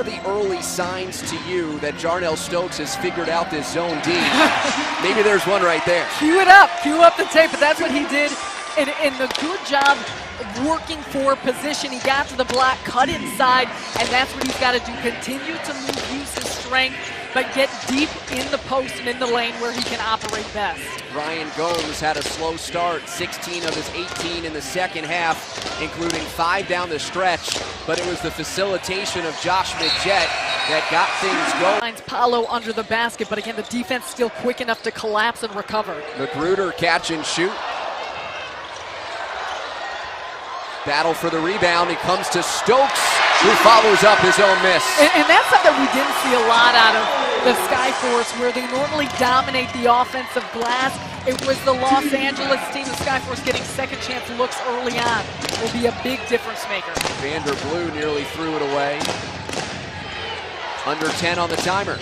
are the early signs to you that Jarnell Stokes has figured out this zone D? Maybe there's one right there. Cue it up, cue up the tape, but that's what he did. And the good job working for position. He got to the block, cut inside, and that's what he's got to do. Continue to move, use his strength, but get deep in the post and in the lane where he can operate best. Ryan Gomes had a slow start, 16 of his 18 in the second half, including 5 down the stretch, but it was the facilitation of Josh Midget that got things going. Finds Paolo under the basket, but again, the defense still quick enough to collapse and recover. McGruder catch and shoot. Battle for the rebound. He comes to Stokes, who follows up his own miss. And that's something we didn't see a lot out of the Skyforce, where they normally dominate the offensive glass. It was the Los Angeles team, the Skyforce, getting second chance looks early on. Will be a big difference maker. Vander Blue nearly threw it away. Under 10 on the timer.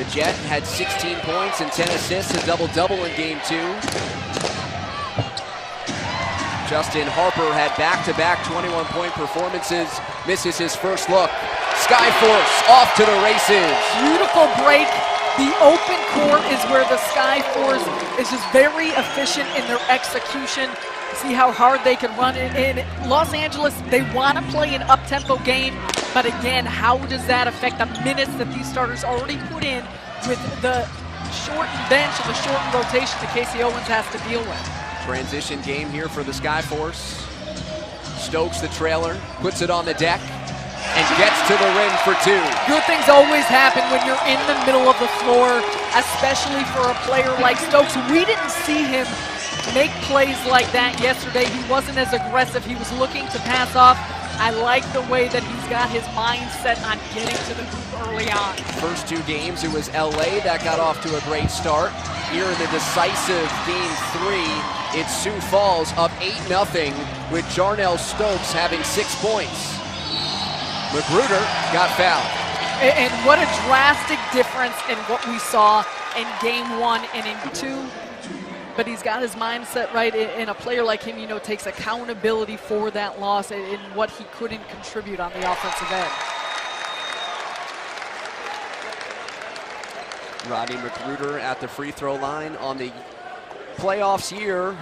The Jet had 16 points and 10 assists, a double-double in game 2. Justin Harper had back-to-back 21-point performances, misses his first look. Skyforce off to the races. Beautiful break. The open court is where the Skyforce is just very efficient in their execution. See how hard they can run it. In Los Angeles, they want to play an up-tempo game, but again, how does that affect the minutes that these starters already put in with the shortened bench and the shortened rotation that Casey Owens has to deal with? Transition game here for the Skyforce. Stokes, the trailer, puts it on the deck and gets to the rim for 2. Good things always happen when you're in the middle of the floor, especially for a player like Stokes. We didn't see him make plays like that yesterday. He wasn't as aggressive. He was looking to pass off. I like the way that he's got his mindset on getting to the hoop early on. First 2 games, it was LA that got off to a great start. Here in the decisive game 3, it's Sioux Falls up 8-0 with Jarnell Stokes having 6 points. McGruder got fouled. And what a drastic difference in what we saw in game 1 and in 2. But he's got his mindset right, and a player like him, you know, takes accountability for that loss and what he couldn't contribute on the offensive end. Rodney McGruder at the free throw line on the playoffs year,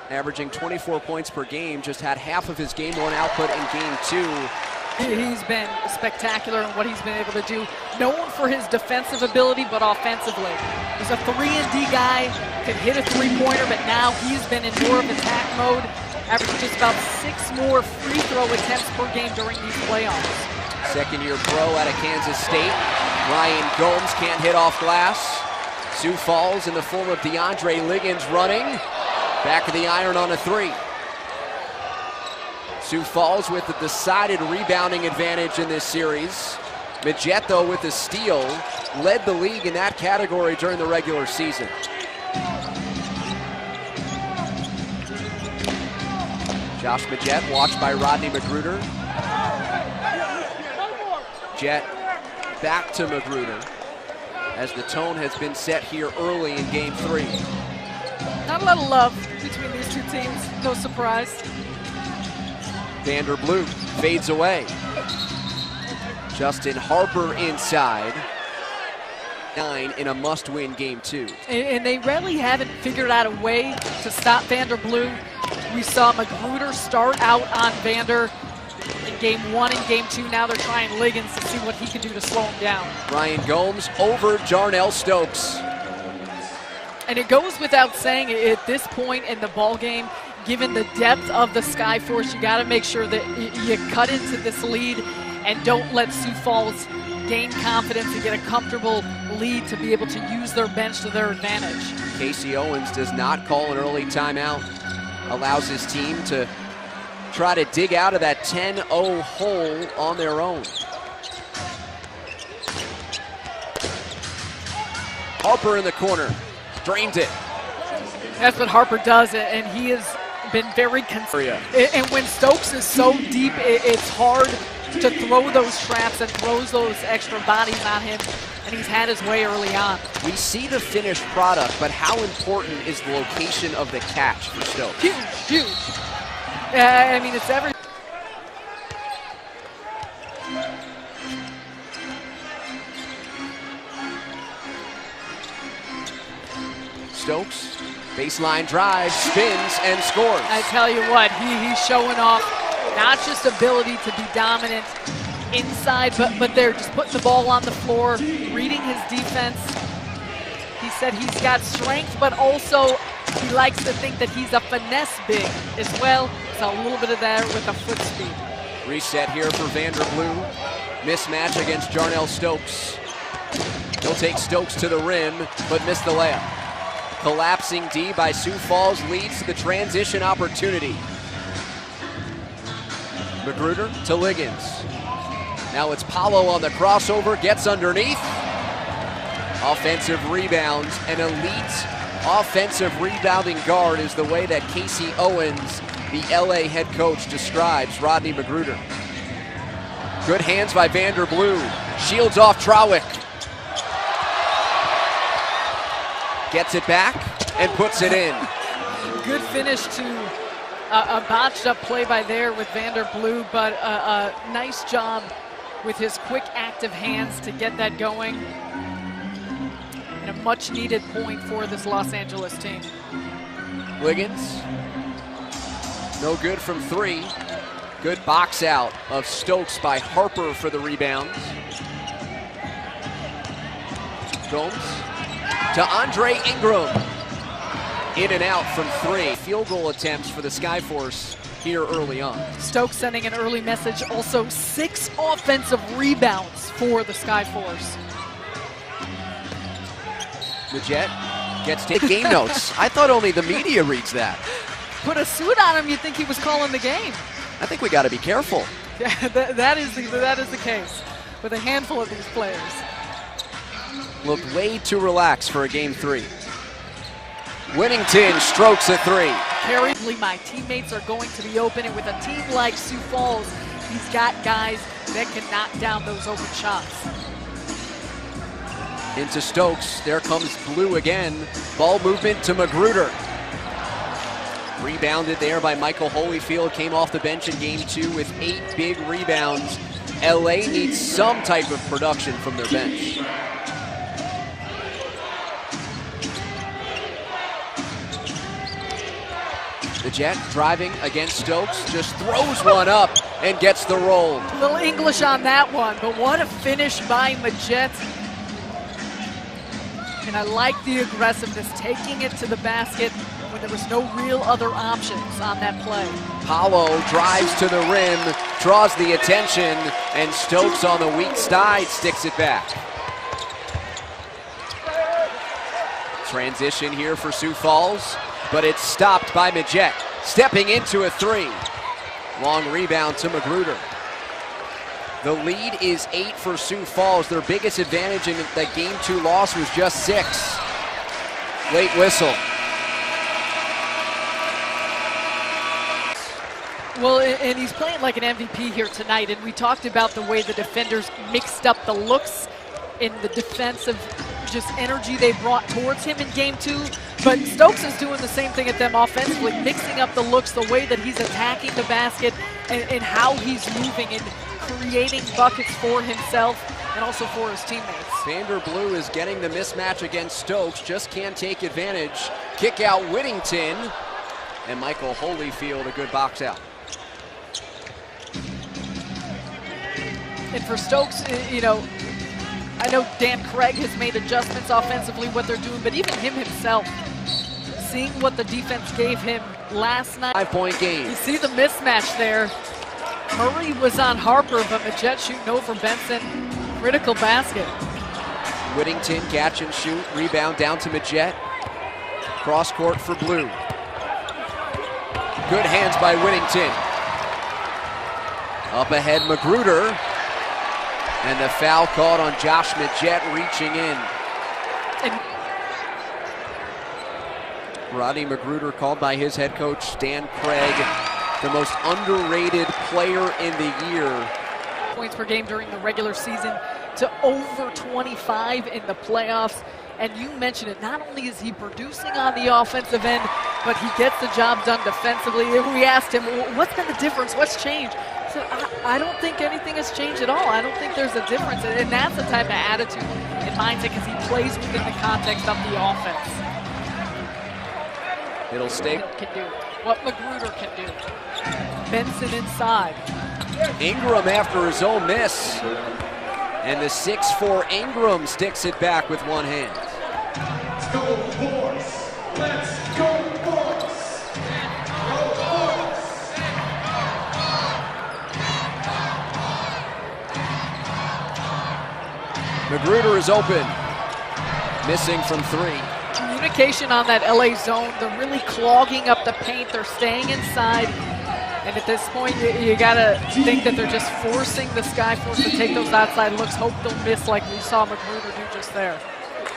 averaging 24 points per game, just had half of his game 1 output in game 2. He's been spectacular in what he's been able to do. Known for his defensive ability, but offensively. He's a 3-and-D guy, can hit a 3-pointer, but now he's been in more of attack mode, averaging just about 6 more free throw attempts per game during these playoffs. Second-year pro out of Kansas State. Ryan Gomes can't hit off glass. Sioux Falls in the form of DeAndre Liggins running. Back of the iron on a 3. Sioux Falls with the decided rebounding advantage in this series. Midget, though, with the steal, led the league in that category during the regular season. Josh Midget, watched by Rodney McGruder. Jet back to McGruder as the tone has been set here early in game 3. Not a lot of love between these 2 teams, no surprise. Vander Blue fades away. Justin Harper inside. 9 in a must-win game 2. And they really haven't figured out a way to stop Vander Blue. We saw McGruder start out on Vander in game 1 and game 2. Now they're trying Liggins to see what he can do to slow him down. Ryan Gomes over Jarnell Stokes. And it goes without saying, at this point in the ball game, given the depth of the Skyforce, you got to make sure that you cut into this lead and don't let Sioux Falls gain confidence and get a comfortable lead to be able to use their bench to their advantage. Casey Owens does not call an early timeout, allows his team to try to dig out of that 10-0 hole on their own. Harper in the corner, drains it. That's what Harper does, and he has been very consistent. And when Stokes is so deep, it's hard to throw those traps and throws those extra bodies on him, and he's had his way early on. We see the finished product, but how important is the location of the catch for Stokes? Huge, huge. I mean, it's every... Baseline drive, spins, and scores. I tell you what, he's showing off not just ability to be dominant inside, but they're just putting the ball on the floor, reading his defense. He said he's got strength, but also he likes to think that he's a finesse big as well. So a little bit of that with a foot speed. Reset here for Vanderblue. Mismatch against Jarnell Stokes. He'll take Stokes to the rim, but missed the layup. Collapsing D by Sioux Falls leads to the transition opportunity. McGruder to Liggins. Now it's Paolo on the crossover, gets underneath. Offensive rebounds, an elite offensive rebounding guard is the way that Casey Owens, the LA head coach, describes Rodney McGruder. Good hands by Vanderblue. Shields off Trawick. Gets it back and puts it in. Good finish to a botched up play by there with Vanderblue, but a nice job with his quick active hands to get that going. And a much needed point for this Los Angeles team. Liggins, no good from three. Good box out of Stokes by Harper for the rebounds. Gomes to Andre Ingram. In and out from three. Field goal attempts for the Skyforce here early on. Stokes sending an early message. Also 6 offensive rebounds for the Skyforce. The Jet gets to game notes. I thought only the media reads that. Put a suit on him, you'd think he was calling the game. I think we got to be careful. Yeah, that is the case with a handful of these players. Looked way too relaxed for a game 3. Whittington strokes a 3. Carefully, my teammates are going to be open, and with a team like Sioux Falls, he's got guys that can knock down those open shots. Into Stokes, there comes Blue again. Ball movement to McGruder. Rebounded there by Michael Holyfield, came off the bench in game 2 with 8 big rebounds. LA needs some type of production from their bench. The Jet driving against Stokes, just throws one up and gets the roll. A little English on that one, but what a finish by Majet. And I like the aggressiveness, taking it to the basket when there was no real other options on that play. Paolo drives to the rim, draws the attention, and Stokes on the weak side sticks it back. Transition here for Sioux Falls, but it's stopped by Majet. Stepping into a 3. Long rebound to McGruder. The lead is 8 for Sioux Falls. Their biggest advantage in that game 2 loss was just 6. Late whistle. Well, and he's playing like an MVP here tonight, and we talked about the way the defenders mixed up the looks in the defensive just energy they brought towards him in game 2. But Stokes is doing the same thing at them offensively, mixing up the looks, the way that he's attacking the basket, and how he's moving and creating buckets for himself and also for his teammates. Vanderblue is getting the mismatch against Stokes, just can't take advantage. Kick out Whittington, and Michael Holyfield, a good box out. And for Stokes, you know, I know Dan Craig has made adjustments offensively, what they're doing, but even him himself, seeing what the defense gave him last night. 5-point game. You see the mismatch there. Murray was on Harper, but Majet shooting over Benson. Critical basket. Whittington catch and shoot, rebound down to Majet. Cross court for Blue. Good hands by Whittington. Up ahead, McGruder. And the foul called on Josh Majet reaching in. Rodney McGruder called by his head coach, Dan Craig, the most underrated player in the year. Points per game during the regular season to over 25 in the playoffs. And you mentioned it, not only is he producing on the offensive end, but he gets the job done defensively. We asked him, what's been the difference? What's changed? He said, I don't think anything has changed at all. I don't think there's a difference. And that's the type of attitude and mindset because he plays within the context of the offense. It'll stay. Can do what McGruder can do. Benson inside. Ingram after his own miss. And the 6'4" Ingram sticks it back with one hand. Let's go, boys. Let's go, boys. Go, boys. McGruder is open. Missing from 3. Communication on that LA zone. They're really clogging up the paint. They're staying inside. And at this point, you gotta think that they're just forcing the Skyforce to take those outside looks. Hope they'll miss like we saw McGruder do just there.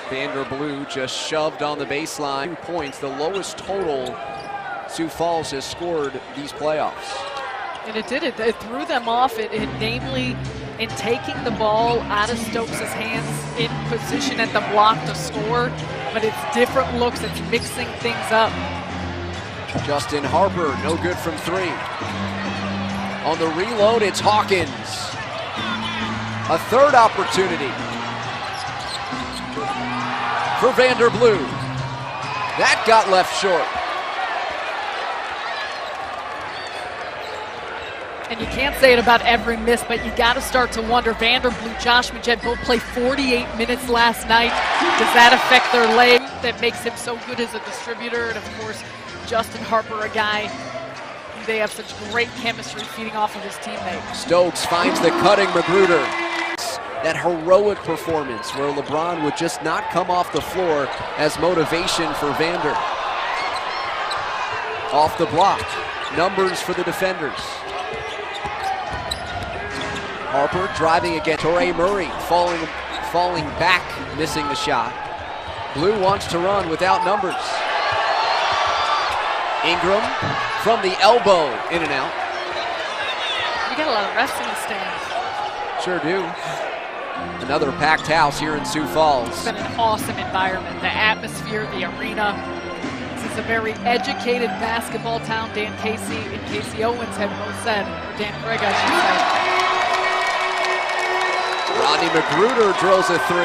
Vanderblue just shoved on the baseline. 2 points, the lowest total Sioux Falls has scored these playoffs. And it did it. It threw them off. It namely in taking the ball out of Stokes' hands in position at the block to score. But it's different looks. It's mixing things up. Justin Harper, no good from 3. On the reload, it's Hawkins. A third opportunity for Vanderblue. That got left short. And you can't say it about every miss, but you got to start to wonder. Vanderblue, Josh Majette both played 48 minutes last night. Does that affect their leg that makes him so good as a distributor? And of course, Justin Harper, a guy they have such great chemistry feeding off of his teammate. Stokes finds the cutting McGruder. That heroic performance where LeBron would just not come off the floor as motivation for Vander. Off the block, numbers for the defenders. Harper driving again. Torrey Murray falling back, missing the shot. Blue wants to run without numbers. Ingram from the elbow, in and out. You got a lot of refs in the stands. Sure do. Another packed house here in Sioux Falls. It's been an awesome environment. The atmosphere, the arena. This is a very educated basketball town. Dan Casey and Casey Owens have both said, or Dan Craig, I should say. Rodney McGruder drills a 3.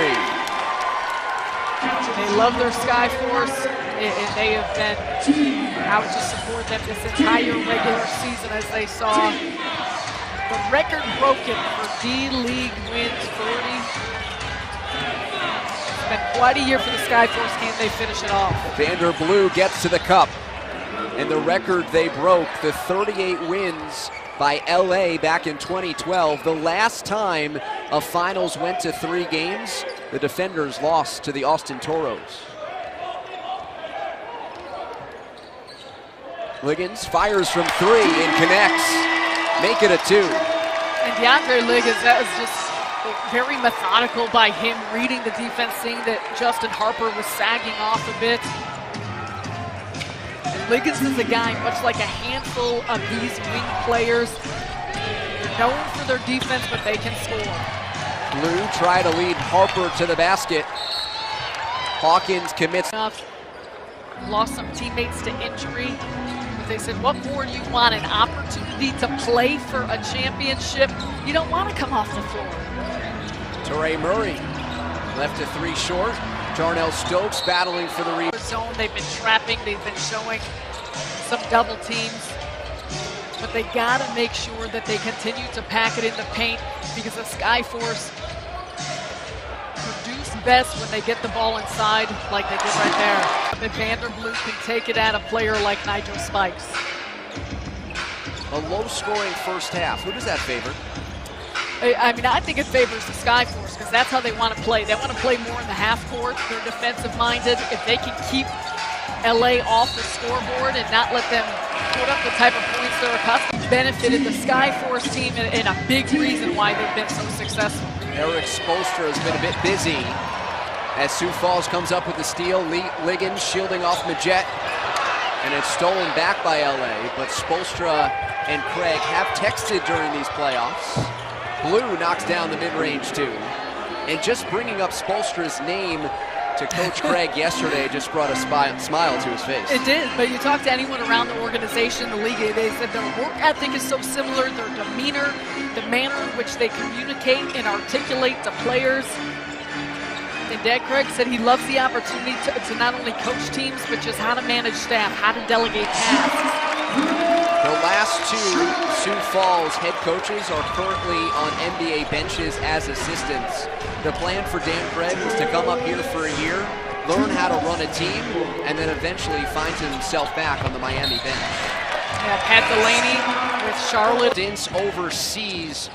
They love their Skyforce, and they have been out to support them this entire regular season as they saw the record broken for DLeague wins 40. It's been quite a year for the Skyforce. Can they finish it off? Vanderblue gets to the cup, and the record they broke, the 38 wins by LA back in 2012. The last time a finals went to 3 games, the defenders lost to the Austin Toros. Liggins fires from 3 and connects. Make it a 2. And DeAndre Liggins, that was just very methodical by him, reading the defense, seeing that Justin Harper was sagging off a bit. And Liggins is a guy, much like a handful of these wing players. They're known for their defense, but they can score. Blue try to lead Harper to the basket. Hawkins commits. Lost some teammates to injury. They said, what more do you want? An opportunity to play for a championship? You don't want to come off the floor. Torrey Murray left a 3 short. Jarnell Stokes battling for the rebound. Zone, they've been trapping, they've been showing some double teams. But they got to make sure that they continue to pack it in the paint because the Skyforce produce best when they get the ball inside like they did right there. But Vanderblue can take it at a player like Nigel Spikes. A low-scoring first half. Who does that favor? I mean, I think it favors the Skyforce because that's how they want to play. They want to play more in the half court. They're defensive-minded. If they can keep LA off the scoreboard and not let them put up the type of points they're accustomed to, benefited the Skyforce team and a big reason why they've been so successful. Eric Spoelstra has been a bit busy as Sioux Falls comes up with the steal. Liggins shielding off Majette, and it's stolen back by LA, but Spoelstra and Craig have texted during these playoffs. Blue knocks down the mid-range 2, and just bringing up Spoelstra's name to Coach Craig yesterday just brought a smile to his face. It did, but you talk to anyone around the organization, the league, they said their work ethic is so similar, their demeanor, the manner in which they communicate and articulate to players. And Dad Craig said he loves the opportunity to not only coach teams, but just how to manage staff, how to delegate tasks. The last two Sioux Falls head coaches are currently on NBA benches as assistants. The plan for Dan Craig was to come up here for a year, learn how to run a team, and then eventually finds himself back on the Miami bench. Yeah, Pat Delaney with Charlotte. Stints overseas,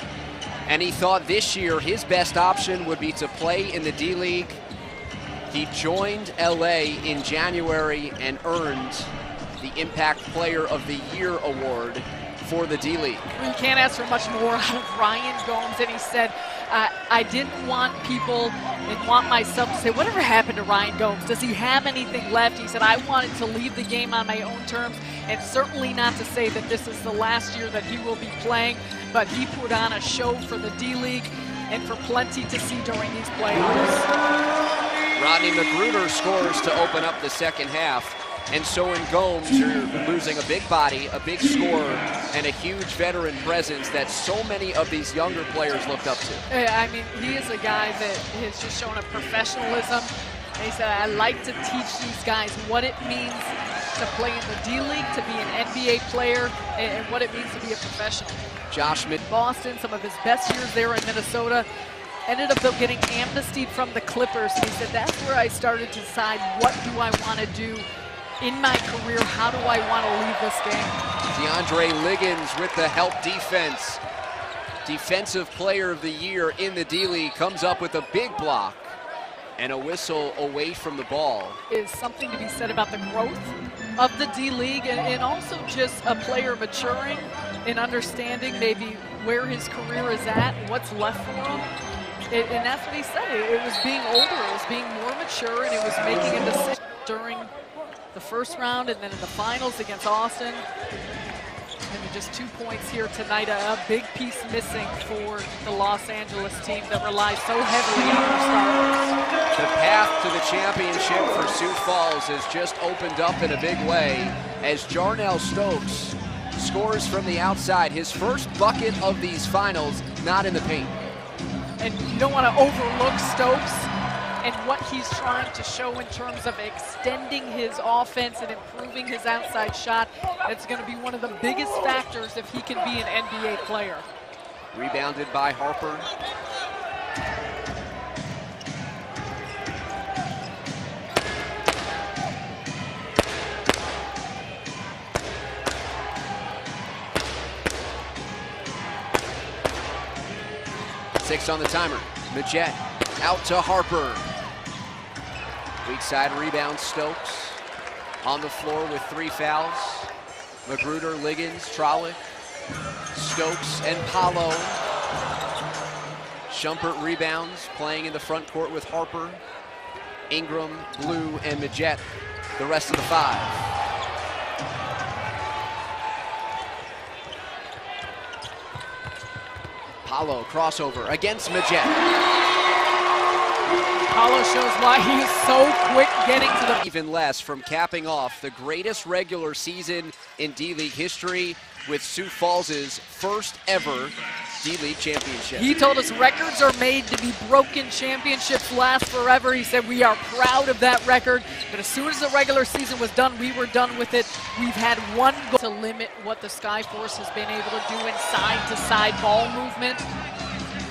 and he thought this year his best option would be to play in the D-League. He joined LA in January and earned the Impact Player of the Year award for the D-League. You can't ask for much more out of Ryan Gomes, and he said, I didn't want people and want myself to say, whatever happened to Ryan Gomes? Does he have anything left? He said, I wanted to leave the game on my own terms, and certainly not to say that this is the last year that he will be playing, but he put on a show for the D-League and for plenty to see during these playoffs. Rodney McGruder scores to open up the second half. And so in Gomes, you're losing a big body, a big scorer, and a huge veteran presence that so many of these younger players looked up to. I mean, he is a guy that has just shown a professionalism. And he said, I like to teach these guys what it means to play in the D-League, to be an NBA player, and what it means to be a professional. Josh Mid Boston, some of his best years there in Minnesota, ended up getting amnestied from the Clippers. And he said, that's where I started to decide, what do I want to do in my career? How do I want to leave this game? DeAndre Liggins with the help defense. Defensive Player of the Year in the D-League comes up with a big block and a whistle away from the ball. Is something to be said about the growth of the D-League and also just a player maturing and understanding maybe where his career is at, what's left for him. And that's what he said. It was being older, it was being more mature, and it was making a decision during the first round and then in the finals against Austin. And just 2 points here tonight, a big piece missing for the Los Angeles team that relies so heavily on their starters. The path to the championship for Sioux Falls has just opened up in a big way as Jarnell Stokes scores from the outside. His first bucket of these finals, not in the paint. And you don't want to overlook Stokes and what he's trying to show in terms of extending his offense and improving his outside shot. That's going to be one of the biggest factors if he can be an NBA player. Rebounded by Harper. Six on the timer. Majette out to Harper. Weak side rebound, Stokes. On the floor with 3 fouls. McGruder, Liggins, Trollick, Stokes, and Paolo. Shumpert rebounds, playing in the front court with Harper, Ingram, Blue, and Majette, the rest of the 5. Paolo, crossover against Majette. Paolo shows why he is so quick getting to the... Even less from capping off the greatest regular season in D-League history with Sioux Falls' first ever D-League championship. He told us records are made to be broken, championships last forever. He said we are proud of that record, but as soon as the regular season was done, we were done with it. We've had one goal to limit what the Skyforce has been able to do in side-to-side ball movement.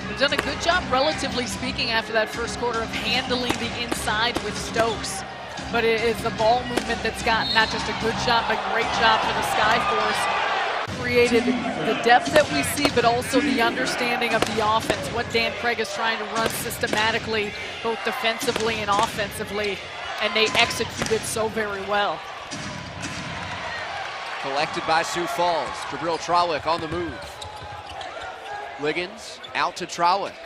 They've done a good job, relatively speaking, after that first quarter of handling the inside with Stokes. But it is the ball movement that's got not just a good job, but great job for the Skyforce. Created the depth that we see, but also the understanding of the offense, what Dan Craig is trying to run systematically, both defensively and offensively, and they executed so very well. Collected by Sioux Falls. Jabril Trollick on the move. Liggins out to Trollick.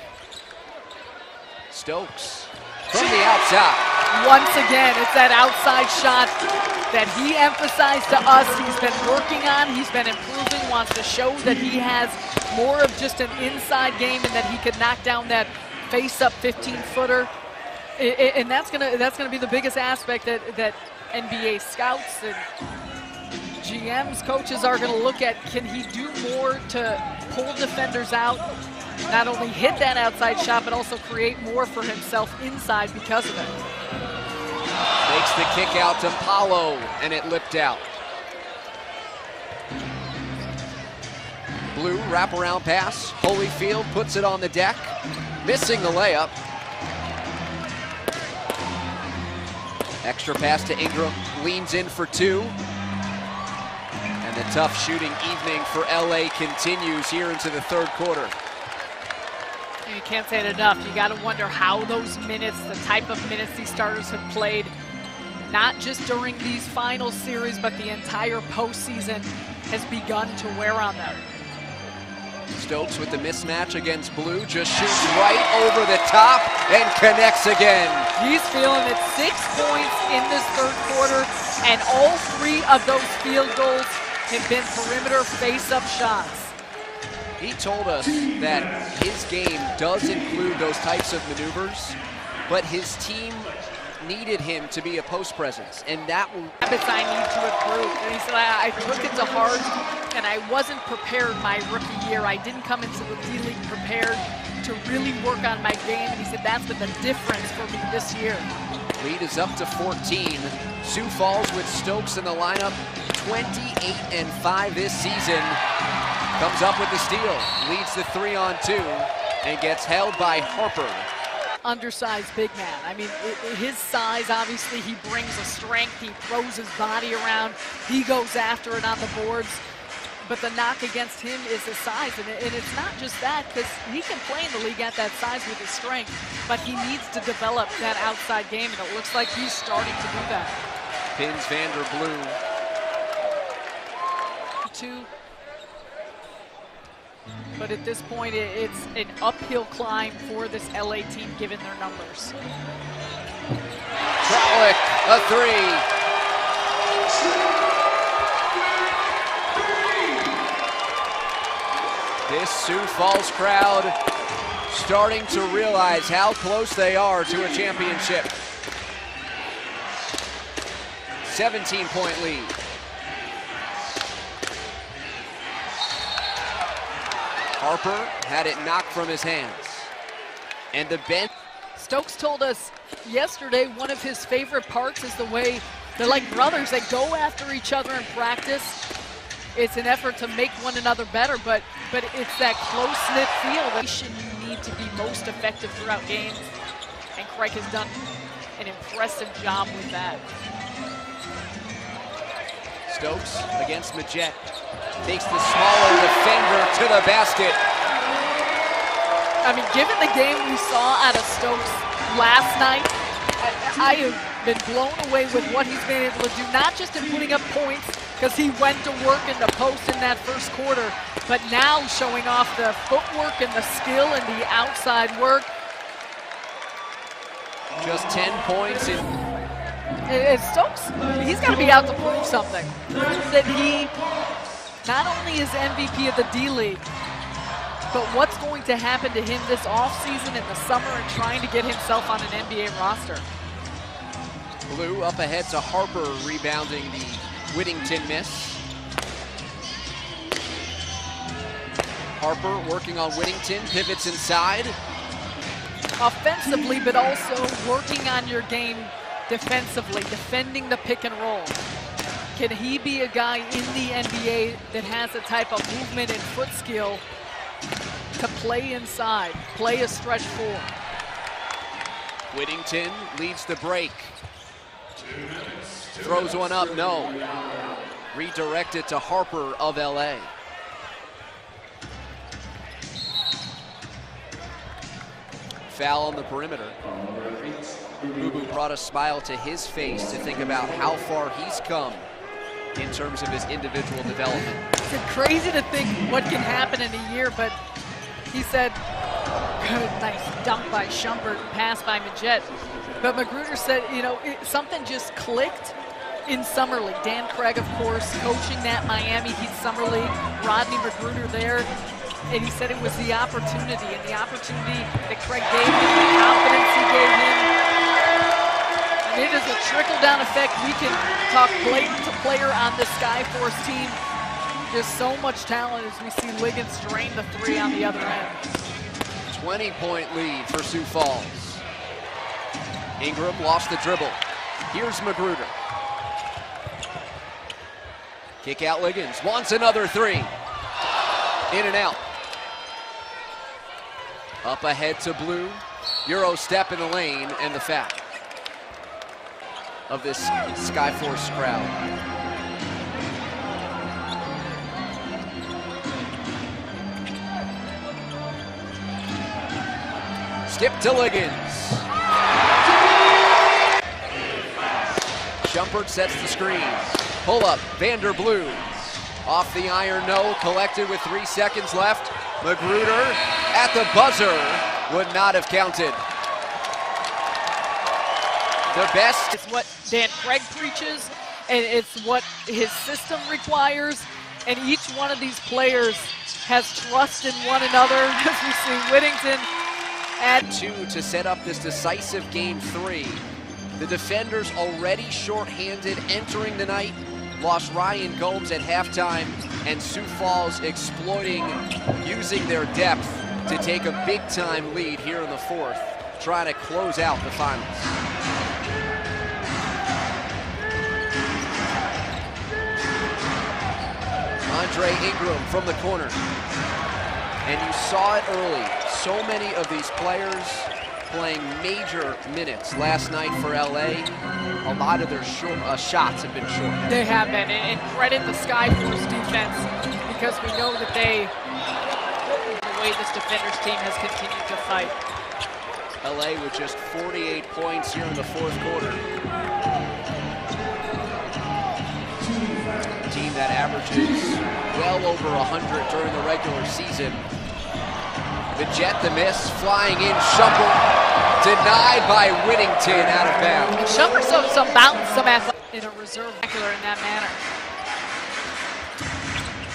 Stokes from the outside. Once again, it's that outside shot that he emphasized to us he's been working on, he's been improving, wants to show that he has more of just an inside game and that he could knock down that face-up 15-footer. And that's gonna be the biggest aspect that NBA scouts and GMs, coaches are gonna look at. Can he do more to pull defenders out not only hit that outside shot, but also create more for himself inside because of it. Makes the kick out to Paulo, and it lipped out. Blue wraparound pass. Holyfield puts it on the deck, missing the layup. Extra pass to Ingram, leans in for two. And the tough shooting evening for LA continues here into the third quarter. And you can't say it enough. You got to wonder how those minutes, the type of minutes these starters have played, not just during these final series, but the entire postseason has begun to wear on them. Stokes with the mismatch against Blue, just shoots right over the top and connects again. He's feeling it. 6 points in this third quarter, and all 3 of those field goals have been perimeter face-up shots. He told us that his game does include those types of maneuvers, but his team needed him to be a post presence, and that will habits I need to improve. And he said, I took it to heart, and I wasn't prepared my rookie year. I didn't come into the D-League prepared to really work on my game, and he said that's been the difference for me this year. Lead is up to 14. Sioux Falls with Stokes in the lineup, 28-5 this season. Comes up with the steal, leads the 3-on-2, and gets held by Harper. Undersized big man. I mean, his size, obviously, he brings a strength. He throws his body around. He goes after it on the boards. But the knock against him is his size. And it's not just that, because he can play in the league at that size with his strength, but he needs to develop that outside game, and it looks like he's starting to do that. Pins Vander Blue. 2. But at this point, it's an uphill climb for this LA team, given their numbers. Kralik, a 3. This Sioux Falls crowd starting to realize how close they are to a championship. 17-point lead. Harper had it knocked from his hands. And the bench. Stokes told us yesterday one of his favorite parts is the way they're like brothers. They go after each other in practice. It's an effort to make one another better, but it's that close-knit feel that you need to be most effective throughout games. And Craig has done an impressive job with that. Stokes against Majet. Takes the smaller defender to the basket. I mean, given the game we saw out of Stokes last night, I have been blown away with what he's been able to do, not just in putting up points, because he went to work in the post in that first quarter, but now showing off the footwork and the skill and the outside work. Just 10 points in. Stokes, he's got to be out to prove something. Prove that he not only is MVP of the D-League, but what's going to happen to him this offseason in the summer and trying to get himself on an NBA roster. Blue up ahead to Harper, rebounding the Whittington miss. Harper working on Whittington, pivots inside. Offensively, but also working on your game defensively, defending the pick and roll. Can he be a guy in the NBA that has a type of movement and foot skill to play inside, play a stretch four? Whittington leads the break. Throws one up, no. Redirected to Harper of LA. Foul on the perimeter. Boo brought a smile to his face to think about how far he's come in terms of his individual development. It's crazy to think what can happen in a year, but he said, good, nice dunk by Shumpert, pass by Majet. But McGruder said, you know, something just clicked in Summer League. Dan Craig, of course, coaching that Miami Heat Summer League. Rodney McGruder there. And he said it was the opportunity, and the opportunity that Craig gave him, the confidence he gave him. And it is a trickle-down effect. We can talk player to player on the Skyforce team. There's so much talent as we see Liggins drain the 3 on the other end. 20-point lead for Sioux Falls. Ingram lost the dribble. Here's McGruder. Kick out Liggins, wants another three. In and out. Up ahead to Blue. Euro step in the lane and the foul of this Skyforce crowd. Skip to Liggins. Shumpert sets the screen. Pull up, Vander Blue. Off the iron, no, collected with 3 seconds left. McGruder at the buzzer would not have counted. The best. It's what Dan Craig preaches, and it's what his system requires, and each one of these players has trust in one another, as we see Whittington add 2 to set up this decisive game 3. The defenders already shorthanded entering the night, lost Ryan Gomes at halftime, and Sioux Falls exploiting, using their depth to take a big-time lead here in the fourth, trying to close out the finals. Andre Ingram from the corner. And you saw it early. So many of these players playing major minutes last night for LA. A lot of their shots have been short. They have been, and credit the Skyforce defense, because we know that the way this defenders team has continued to fight. LA with just 48 points here in the fourth quarter. A team that averages well over 100 during the regular season. The jet, the miss, flying in, Shumpert, denied by Whittington, out of bounds. And Shumpert showed some bounce, some athletic in a reserve in that manner.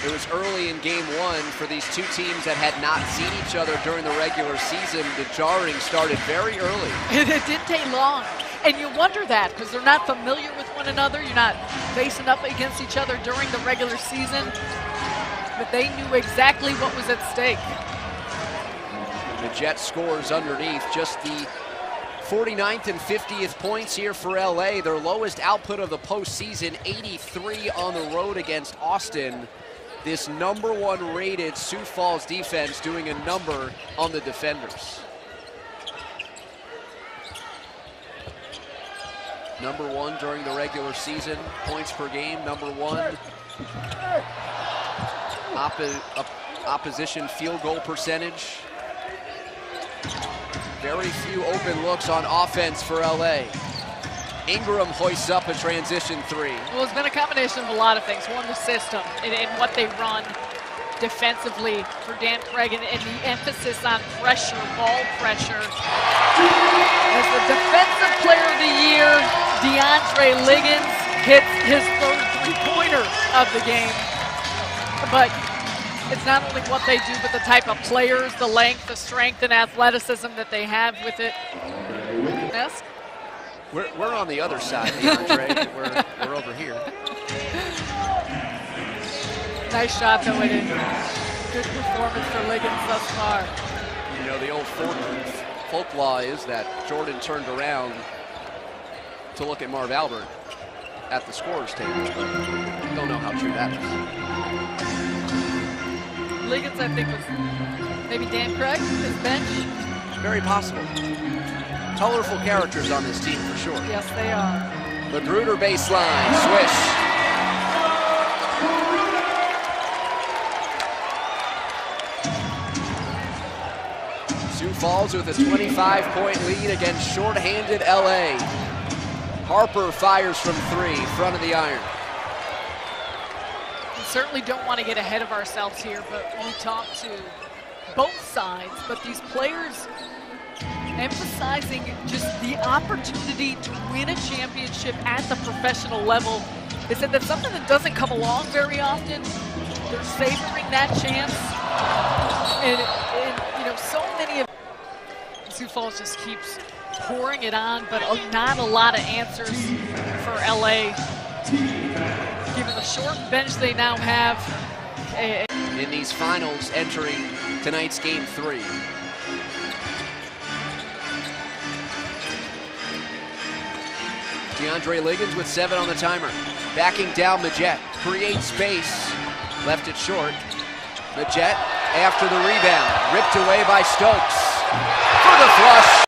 It was early in game 1 for these two teams that had not seen each other during the regular season. The jarring started very early. It didn't take long. And you wonder that, because they're not familiar with one another. You're not facing up against each other during the regular season. But they knew exactly what was at stake. The Jets scores underneath, just the 49th and 50th points here for LA. Their lowest output of the postseason, 83 on the road against Austin. This #1 rated Sioux Falls defense doing a number on the defenders. #1 during the regular season, points per game, #1. Opposition field goal percentage. Very few open looks on offense for LA. Ingram hoists up a transition 3. Well, it's been a combination of a lot of things. One, the system and what they run defensively for Dan Craig, and the emphasis on pressure, ball pressure. As the defensive player of the year, DeAndre Liggins hits his third three-pointer of the game. But it's not only what they do, but the type of players, the length, the strength, and athleticism that they have with it. Yes? We're on the other side, DeAndre. we're over here. Nice shot, though, it is. Good performance for Liggins thus far. You know, the old folklore is that Jordan turned around to look at Marv Albert at the scorer's table, but I don't know how true that is. Liggins, I think, was maybe Dan Craig, his bench. Very possible. Colorful characters on this team for sure. Yes, they are. McGruder baseline, swish. Sioux Falls with a 25-point lead against shorthanded LA. Harper fires from 3, front of the iron. We certainly don't want to get ahead of ourselves here, but we talk to both sides, but these players emphasizing just the opportunity to win a championship at the professional level. They said that's something that doesn't come along very often. They're savoring that chance. And you know, so many of Sioux Falls just keeps pouring it on, but not a lot of answers for LA. Given the short bench they now have. In these finals entering tonight's game 3. DeAndre Liggins with 7 on the timer. Backing down Majet. Creates space. Left it short. Majet after the rebound. Ripped away by Stokes. For the flush.